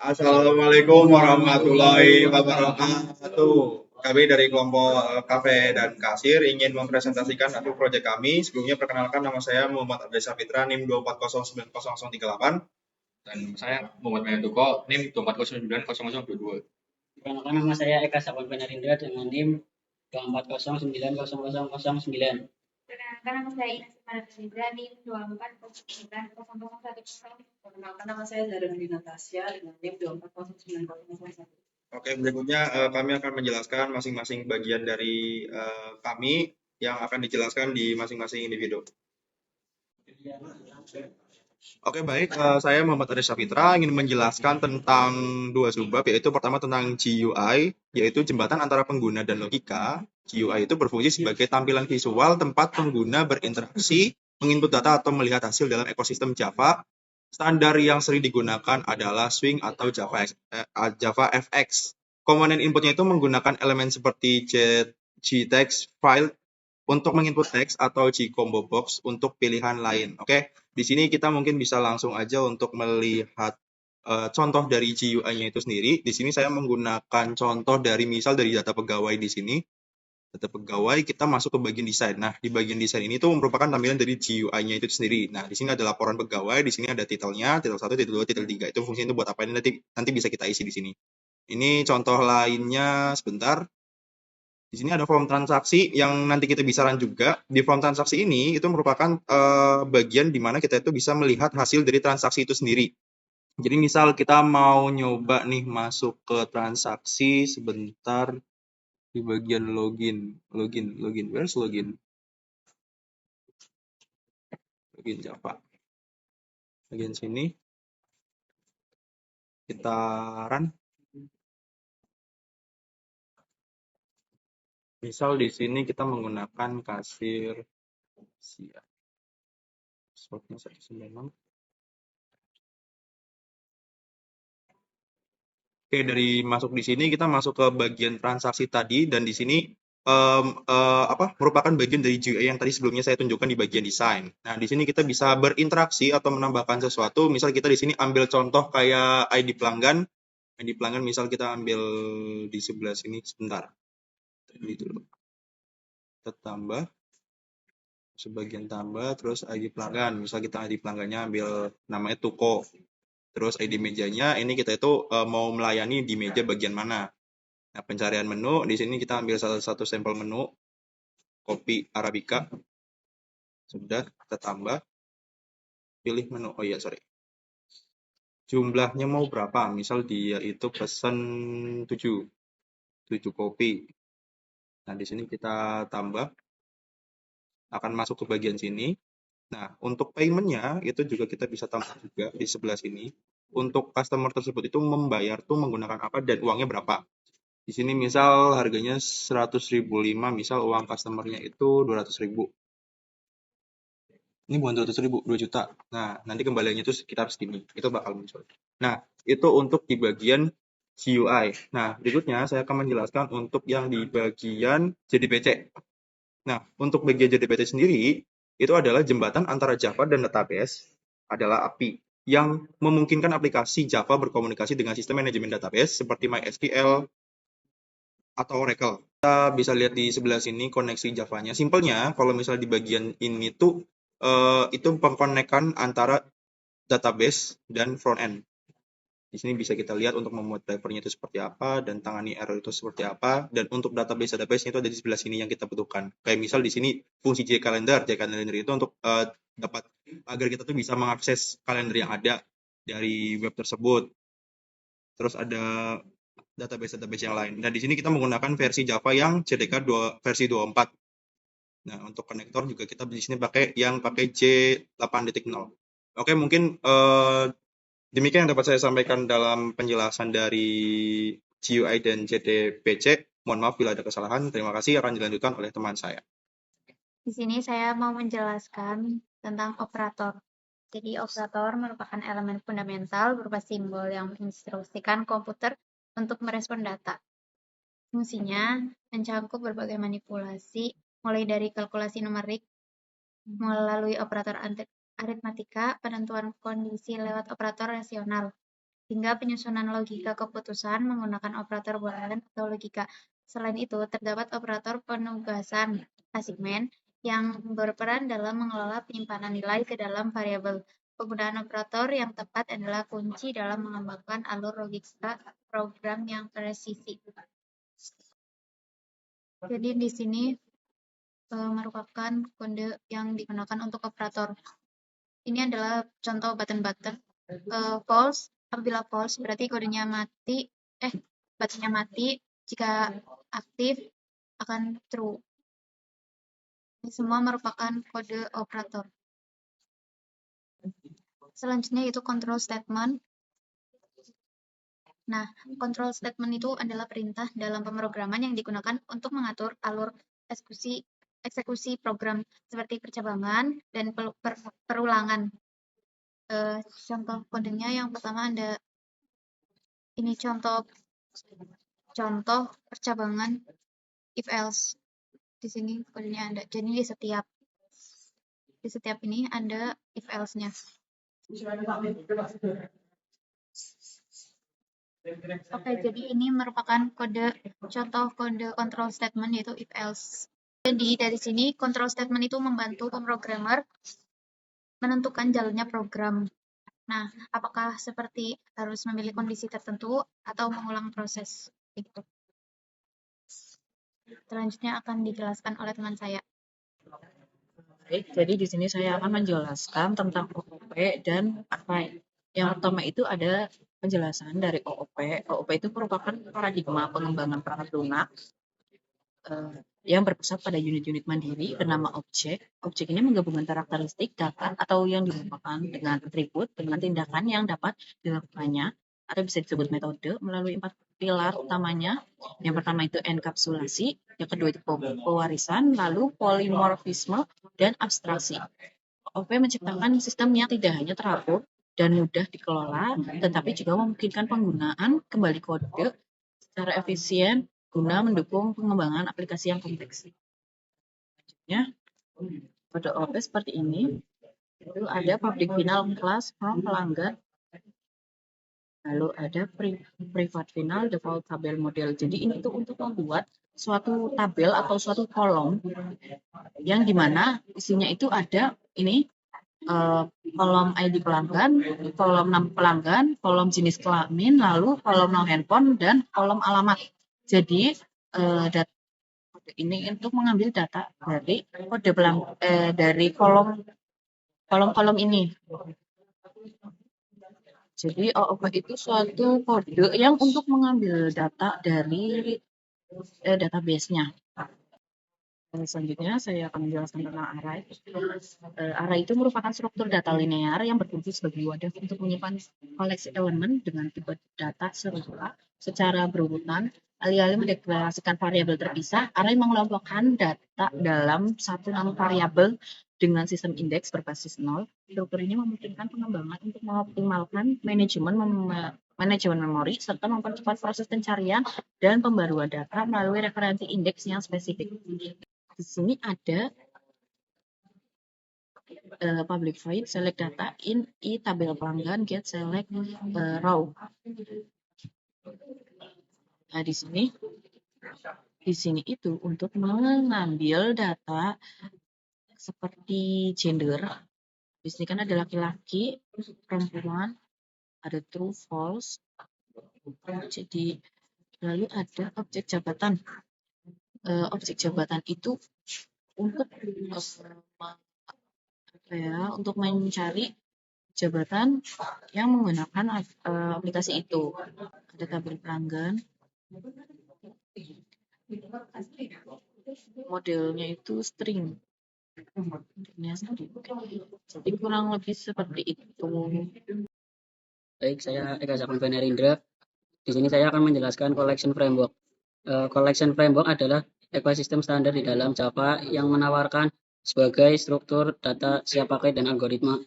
Assalamualaikum warahmatullahi wabarakatuh. Kami dari kelompok Kafe dan Kasir ingin mempresentasikan satu proyek kami. Sebelumnya perkenalkan, nama saya Muhammad Abdul Sapitra, NIM 240900038. Dan saya Muhammad Mayantuko, NIM 240900022. Perkenalkan, nama saya Eka Sapan Penarindra dengan NIM 240900009. Perkenalkan, nama saya Ines Marindra, NIM 240900010. Perkenalkan, nama saya Zarudin Natasya dengan NIM 2409001. Oke, berikutnya kami akan menjelaskan masing-masing bagian dari kami yang akan dijelaskan di masing-masing individu. Oke, baik. Saya Muhammad Aris Sapitra ingin menjelaskan tentang dua subbab, yaitu pertama tentang GUI, yaitu jembatan antara pengguna dan logika. GUI itu berfungsi sebagai tampilan visual tempat pengguna berinteraksi, menginput data atau melihat hasil dalam ekosistem Java. Standar yang sering digunakan adalah Swing atau Java FX. Komponen inputnya itu menggunakan elemen seperti GText file untuk menginput teks atau G-combo box untuk pilihan lain. Oke, di sini kita mungkin bisa langsung aja untuk melihat contoh dari GUI-nya itu sendiri. Di sini saya menggunakan contoh dari misal dari data pegawai di sini. Data pegawai, kita masuk ke bagian desain. Nah, di bagian desain ini tuh merupakan tampilan dari GUI-nya itu sendiri. Nah, di sini ada laporan pegawai, di sini ada titelnya, titel 1, titel 2, titel 3. Itu fungsinya itu buat apa ini nanti bisa kita isi di sini. Ini contoh lainnya sebentar. Di sini ada form transaksi yang nanti kita bisa run juga. Di form transaksi ini itu merupakan bagian di mana kita itu bisa melihat hasil dari transaksi itu sendiri. Jadi misal kita mau nyoba nih masuk ke transaksi sebentar. Di bagian login, where's login? Login Java. Bagian sini. Kita run. Misal di sini kita menggunakan kasir Sia. Passwordnya 196. Oke, dari masuk di sini kita masuk ke bagian transaksi tadi, dan di sini merupakan bagian dari GUI yang tadi sebelumnya saya tunjukkan di bagian desain. Nah, di sini kita bisa berinteraksi atau menambahkan sesuatu. Misal kita di sini ambil contoh kayak ID pelanggan. ID pelanggan misal kita ambil di sebelah sini sebentar. Ini dulu. Kita tambah sebagian tambah, terus ID pelanggan. Misal kita ID pelanggannya ambil namanya Tuko. Terus ID mejanya ini kita itu mau melayani di meja bagian mana. Nah, pencarian menu, di sini kita ambil salah satu sampel menu, kopi Arabica. Sudah, kita tambah. Pilih menu, oh iya, sorry. Jumlahnya mau berapa? Misal dia itu pesan 7 kopi. Nah, di sini kita tambah. Akan masuk ke bagian sini. Nah, untuk payment-nya itu juga kita bisa tambah juga di sebelah sini. Untuk customer tersebut itu membayar tuh menggunakan apa dan uangnya berapa. Di sini misal harganya 100.005, misal uang customer-nya itu 200.000. Ini bukan 200.000, 2 juta. Nah, nanti kembaliannya itu sekitar segini. Itu bakal muncul. Nah, itu untuk di bagian GUI. Nah, berikutnya saya akan menjelaskan untuk yang di bagian JDBC. Nah, untuk bagian JDBC sendiri, itu adalah jembatan antara Java dan database, adalah API, yang memungkinkan aplikasi Java berkomunikasi dengan sistem manajemen database seperti MySQL atau Oracle. Kita bisa lihat di sebelah sini koneksi Java-nya. Simpelnya, kalau misalnya di bagian ini tuh, itu pengkonekan antara database dan front-end. Di sini bisa kita lihat untuk membuat drivernya itu seperti apa, dan tangani error itu seperti apa, dan untuk database-nya itu ada di sebelah sini yang kita butuhkan. Kayak misal di sini fungsi JCalendar itu untuk dapat agar kita tuh bisa mengakses kalender yang ada dari web tersebut. Terus ada database yang lain. Dan di sini kita menggunakan versi Java yang CDK versi 24. Nah, untuk konektor juga kita di sini pakai J8.0. Oke, mungkin demikian yang dapat saya sampaikan dalam penjelasan dari GUI dan JDBC. Mohon maaf bila ada kesalahan. Terima kasih, akan dilanjutkan oleh teman saya. Di sini saya mau menjelaskan tentang operator. Jadi, operator merupakan elemen fundamental berupa simbol yang menginstruksikan komputer untuk merespon data. Fungsinya mencangkup berbagai manipulasi, mulai dari kalkulasi numerik, melalui operator aritmatika, penentuan kondisi lewat operator rasional, hingga penyusunan logika keputusan menggunakan operator boolean atau logika. Selain itu, terdapat operator penugasan assignment yang berperan dalam mengelola penyimpanan nilai ke dalam variabel. Penggunaan operator yang tepat adalah kunci dalam mengembangkan alur logika program yang presisi. Jadi di sini merupakan kode yang digunakan untuk operator. Ini adalah contoh button-button. False, apabila false berarti kodenya mati, buttonnya mati. Jika aktif akan true. Ini semua merupakan kode operator. Selanjutnya itu control statement. Nah, control statement itu adalah perintah dalam pemrograman yang digunakan untuk mengatur alur eksekusi program seperti percabangan dan perulangan. Contoh kodenya yang pertama ada ini contoh percabangan if else. Di sini kodenya ada. Jadi di setiap ini ada if else-nya. Oke, jadi ini merupakan contoh kode control statement yaitu if else. Jadi dari sini control statement itu membantu pemrogramer menentukan jalannya program. Nah, apakah seperti harus memilih kondisi tertentu atau mengulang proses gitu. Selanjutnya akan dijelaskan oleh teman saya. Baik, jadi di sini saya akan menjelaskan tentang OOP dan array. Yang pertama itu ada penjelasan dari OOP. OOP itu merupakan paradigma pengembangan perangkat lunak yang berpusat pada unit-unit mandiri bernama objek. Objek ini menggabungkan karakteristik data atau yang dirupakan dengan atribut dengan tindakan yang dapat dilakukannya atau bisa disebut metode melalui 4 pilar utamanya. Yang pertama itu enkapsulasi, yang kedua itu pewarisan, lalu polimorfisme dan abstraksi. OOP menciptakan sistem yang tidak hanya teratur dan mudah dikelola, tetapi juga memungkinkan penggunaan kembali kode secara efisien guna mendukung pengembangan aplikasi yang kompleks. Selanjutnya, kode OOP seperti ini. Itu ada public final class from pelanggan. Lalu ada private final default tabel model. Jadi ini tuh untuk membuat suatu tabel atau suatu kolom yang dimana isinya itu ada ini kolom ID pelanggan, kolom nama pelanggan, kolom jenis kelamin, lalu kolom nomor handphone dan kolom alamat. Jadi kode ini untuk mengambil data dari dari kolom-kolom ini. Jadi OOP itu suatu kode yang untuk mengambil data dari database-nya. Selanjutnya saya akan menjelaskan tentang array. Array itu merupakan struktur data linear yang berfungsi sebagai wadah untuk menyimpan koleksi elemen dengan tipe data serupa secara berurutan. Alih-alih mendeklarasikan variabel terpisah, array mengelompokkan data dalam satu nama variabel dengan sistem indeks berbasis 0. Struktur ini memungkinkan pengembangan untuk mengoptimalkan manajemen memori serta mempercepat proses pencarian dan pembaruan data melalui referensi indeks yang spesifik. Di sini ada public void select data in tabel pelanggan get select row. Nah, di sini itu untuk mengambil data seperti gender. Di sini kan ada laki-laki, perempuan, ada true, false. Jadi lalu ada objek jabatan. Objek jabatan itu untuk untuk mencari jabatan yang menggunakan aplikasi itu. Ada tabel pelanggan. Modelnya itu string. Jadi kurang lebih seperti itu. Baik, saya Eka Sakun Benarindra. Di sini saya akan menjelaskan collection framework. Collection framework adalah ekosistem standar di dalam Java yang menawarkan sebagai struktur data siap pakai dan algoritma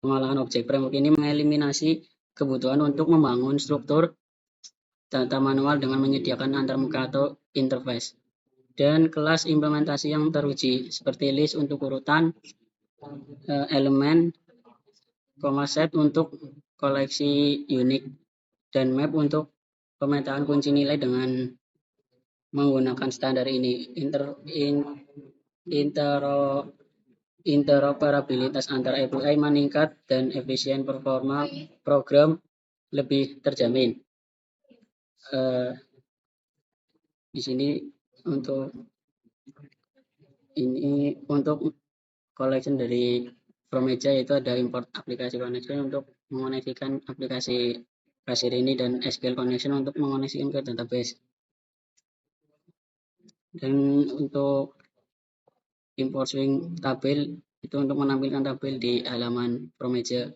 pengolahan objek. Framework ini mengeliminasi kebutuhan untuk membangun struktur data manual dengan menyediakan antarmuka atau interface dan kelas implementasi yang teruji seperti list untuk urutan, elemen, set untuk koleksi unik dan map untuk pemetaan kunci nilai dengan menggunakan standar ini. Interoperabilitas antar API meningkat dan efisien performa program lebih terjamin. Di sini untuk collection dari Promeja itu ada import aplikasi connection untuk mengoneksikan aplikasi kasir ini dan SQL connection untuk mengoneksikan ke database. Dan untuk import swing tabel itu untuk menampilkan tabel di halaman Promeja.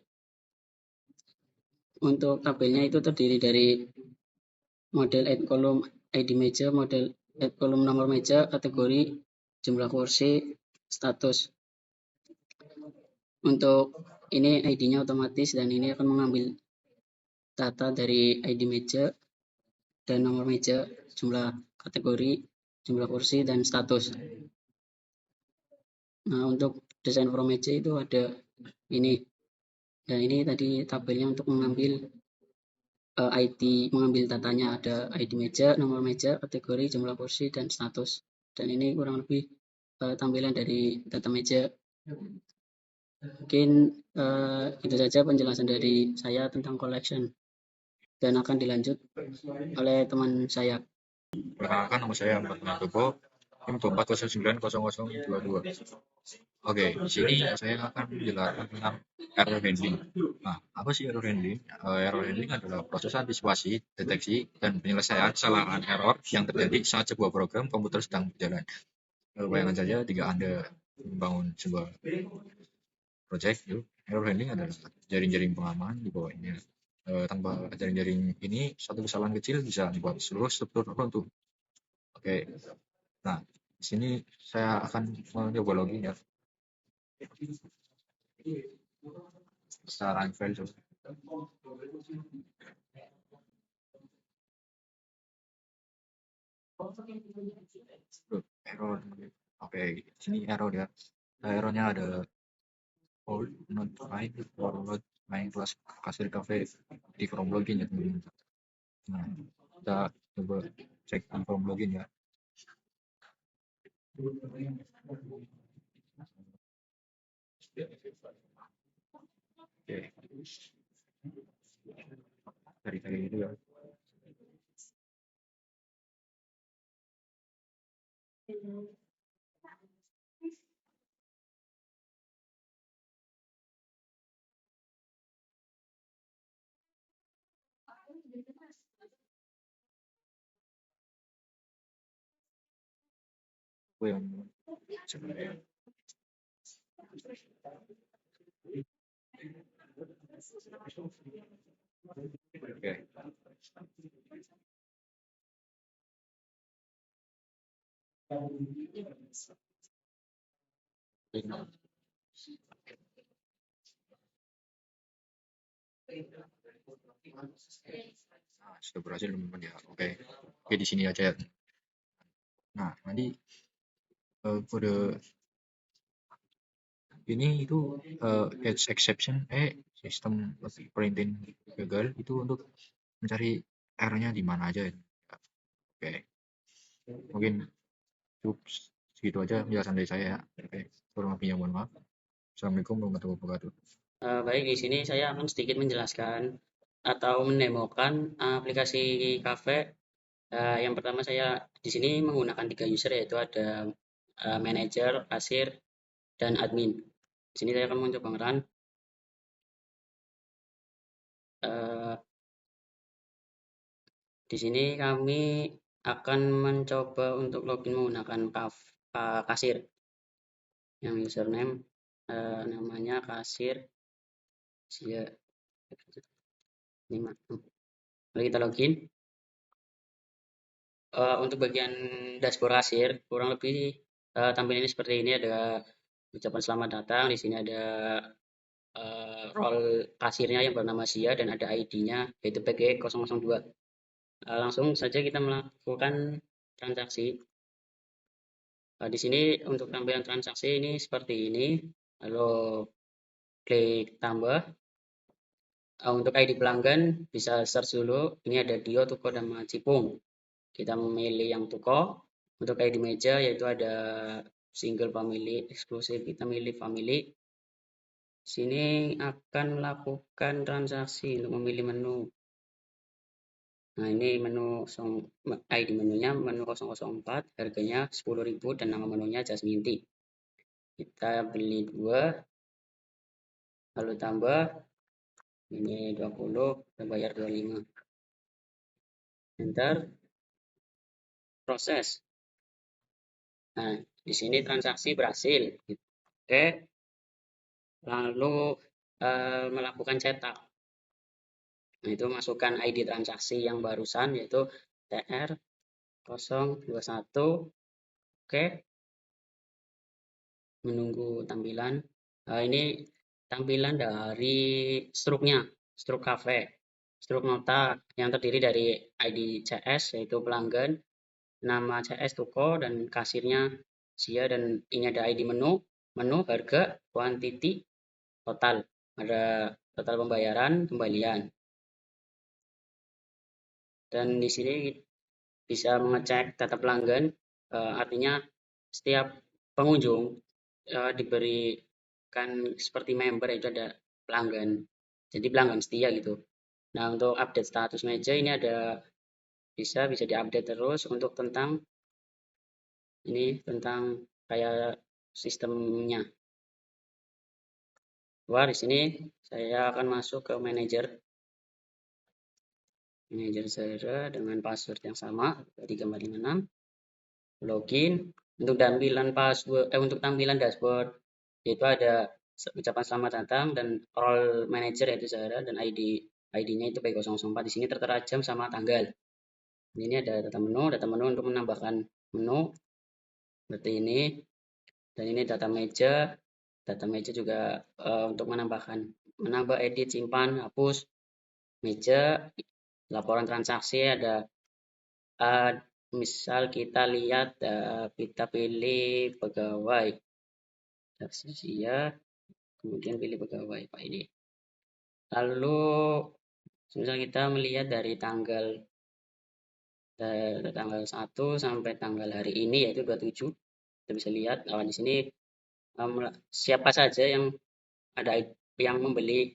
Untuk tabelnya itu terdiri dari model add column ID meja, model add column nomor meja, kategori, jumlah kursi, status. Untuk ini ID-nya otomatis dan ini akan mengambil data dari ID meja dan nomor meja, jumlah kategori, jumlah kursi, dan status. Nah, untuk desain from meja itu ada ini. Dan ini tadi tabelnya untuk mengambil mengambil datanya, ada ID meja, nomor meja, kategori, jumlah kursi, dan status. Dan ini kurang lebih tampilan dari data meja. Mungkin itu saja penjelasan dari saya tentang collection. Dan akan dilanjut oleh teman saya. Perkenalkan, nama saya Ahmad Toko, NIM 24090022. Oke, di sini saya akan menjelaskan tentang error handling. Nah, apa sih error handling? Error handling adalah proses antisipasi, deteksi, dan penyelesaian kesalahan error yang terjadi saat sebuah program komputer sedang berjalan. Bayangkan saja jika Anda membangun sebuah project, error handling adalah jaring-jaring pengaman di bawahnya. Tanpa jaring-jaring ini, satu kesalahan kecil bisa membuat seluruh struktur runtuh. Oke, nah di sini saya akan mencoba login ya. Secara file coba. Error. Oke, di sini error ya. Errornya ada all not find forward main kelas kasir cafe di from login ya teman-teman. Nah, kita coba cek from login ya. Oke. Dari itu ya. Aku yang sebenarnya. Oke. Nah, sudah berhasil teman-teman ya. Oke, di sini aja ya. Nah, nanti kode ini itu edge exception sistem printing gagal itu untuk mencari errornya di mana aja. Oke, mungkin cukup segitu aja penjelasan dari saya ya. Oke, kurang lebihnya mohon maaf. Assalamualaikum warahmatullahi wabarakatuh. Baik, di sini saya akan sedikit menjelaskan atau mendemokan aplikasi Cafe. Yang pertama saya di sini menggunakan 3 user, yaitu ada manager, kasir, dan admin. Di sini saya akan mencoba run. Di sini kami akan mencoba untuk login menggunakan kasir. Yang username namanya kasir. Lalu kita login. Untuk bagian dashboard kasir kurang lebih tampilannya seperti ini. Ada ucapan selamat datang, di sini ada role kasirnya yang bernama Sia dan ada ID-nya yaitu PG002. Langsung saja kita melakukan transaksi. Di sini untuk tampilan transaksi ini seperti ini. Lalu klik tambah. Untuk ID pelanggan bisa search dulu. Ini ada Dio, Tuko, dan Cipung. Kita memilih yang Tuko. Untuk ID meja yaitu ada single family, eksklusif. Kita milih family. Sini akan melakukan transaksi untuk memilih menu. Nah, ini menu ID menunya menu 004, harganya 10.000 dan nama menunya Jasmine Tea. Kita beli 2, lalu tambah ini 20, kita bayar 25. Enter, proses. Nah, di sini transaksi berhasil. Oke, lalu melakukan cetak. Nah, itu masukkan ID transaksi yang barusan yaitu TR021. Oke, menunggu tampilan. Ini tampilan dari struknya, struk cafe, struk nota yang terdiri dari ID CS yaitu pelanggan, nama CS Tuko, dan kasirnya Sia, dan ini ada ID menu, harga, quantity, total. Ada total pembayaran, kembalian. Dan di sini bisa mengecek data pelanggan, artinya setiap pengunjung diberikan seperti member, itu ada pelanggan. Jadi pelanggan setia gitu. Nah, untuk update status meja ini ada bisa diupdate terus untuk tentang kayak sistemnya. Wah, di sini saya akan masuk ke manajer saya dengan password yang sama 356, login. Untuk tampilan dashboard yaitu ada ucapan selamat datang dan role manager yaitu saya, dan ID-nya itu P004. Di sini tertera jam sama tanggal. Ini ada data menu untuk menambahkan menu seperti ini, dan ini data meja juga untuk menambah edit, simpan, hapus meja. Laporan transaksi ada misal kita lihat, kita pilih pegawai, kemudian pilih pegawai Pak ini. Lalu misal kita melihat dari tanggal 1 sampai tanggal hari ini yaitu 27, kita bisa lihat di sini siapa saja yang membeli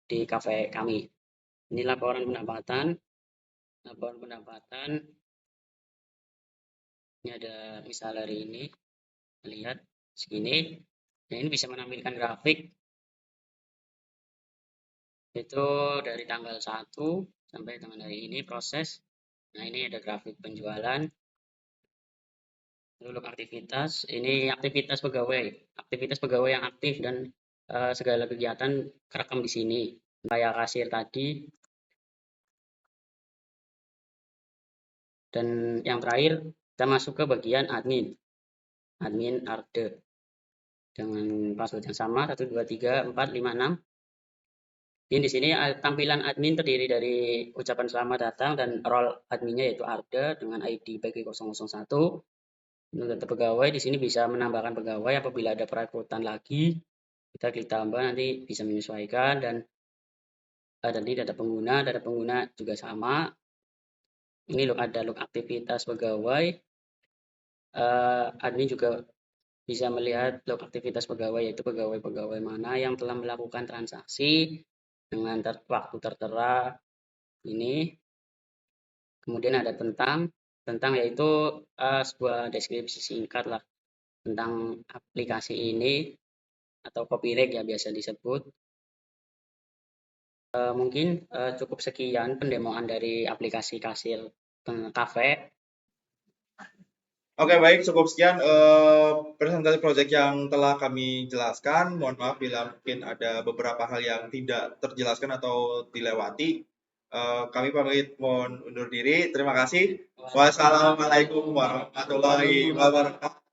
di kafe kami. Ini laporan pendapatan. Ini ada misal hari ini, lihat segini. Nah, ini bisa menampilkan grafik itu dari tanggal 1 sampai dengan hari ini proses. Nah, ini ada grafik penjualan. Lalu aktivitas, ini aktivitas pegawai yang aktif dan segala kegiatan kerekam di sini. Kayak kasir tadi. Dan yang terakhir kita masuk ke bagian admin Arde dengan password yang sama 123456. Jadi di sini tampilan admin terdiri dari ucapan selamat datang dan role adminnya yaitu Arde dengan ID PG001. Untuk data pegawai di sini bisa menambahkan pegawai apabila ada perekrutan lagi. Kita klik tambah, nanti bisa menyesuaikan. Dan tadi data pengguna juga sama. Ini ada log aktivitas pegawai. Admin juga bisa melihat log aktivitas pegawai, yaitu pegawai mana yang telah melakukan transaksi dengan waktu tertera ini. Kemudian ada tentang yaitu sebuah deskripsi singkat lah tentang aplikasi ini, atau copyright ya biasa disebut. Mungkin cukup sekian pendemoan dari aplikasi kasir kafe. Oke, baik, cukup sekian presentasi proyek yang telah kami jelaskan. Mohon maaf bila mungkin ada beberapa hal yang tidak terjelaskan atau dilewati. Kami pamit mohon undur diri. Terima kasih. Wassalamualaikum warahmatullahi wabarakatuh.